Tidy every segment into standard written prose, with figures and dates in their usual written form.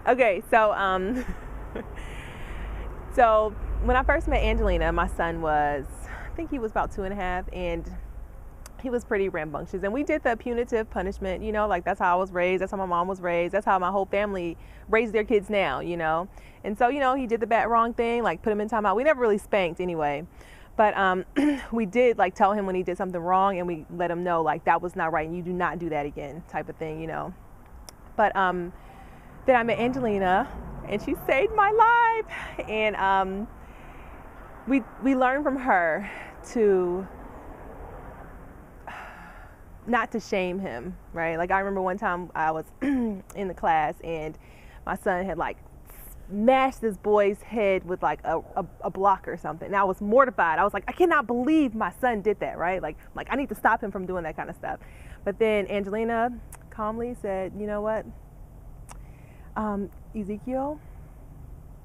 Okay, so when I first met Angelina, my son was, I think he was about 2.5, and he was pretty rambunctious. And we did the punitive punishment, like that's how I was raised, that's how my mom was raised, that's how my whole family raised their kids now. And so, he did the bad wrong thing, like put him in timeout. We never really spanked anyway. But we did like tell him when he did something wrong, and we let him know like that was not right and you do not do that again, type of thing. But then I met Angelina, and she saved my life. And we learned from her to not to shame him, right? Like I remember one time I was in the class, and my son had like smashed this boy's head with like a block or something. And I was mortified. I was like, I cannot believe my son did that, right? Like I need to stop him from doing that kind of stuff. But then Angelina calmly said, you know what, Ezekiel,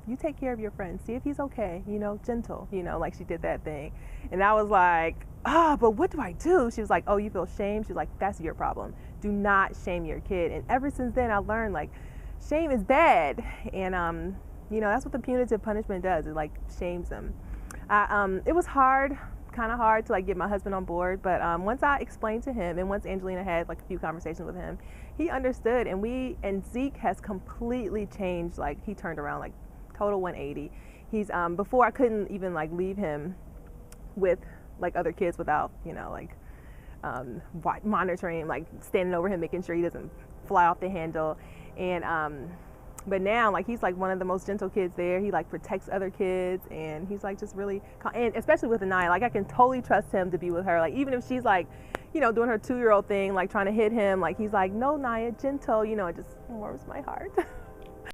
you take care of your friend. See if he's okay, gentle, like she did that thing. And I was like, but what do I do? She was like, oh, you feel shame? She was like, that's your problem. Do not shame your kid. And ever since then, I learned like shame is bad. And, that's what the punitive punishment does. It like shames them. It was kind of hard to like get my husband on board. But once I explained to him, and once Angelina had like a few conversations with him, he understood. And Zeke has completely changed. Like he turned around like total 180. He's before I couldn't even like leave him with like other kids without monitoring, like standing over him, making sure he doesn't fly off the handle. And but now like he's like one of the most gentle kids there. He like protects other kids, and he's like just really and especially with Anaya, like I can totally trust him to be with her. Like even if she's like doing her 2-year-old thing, like trying to hit him, like he's like, no, Naya, gentle. It just warms my heart.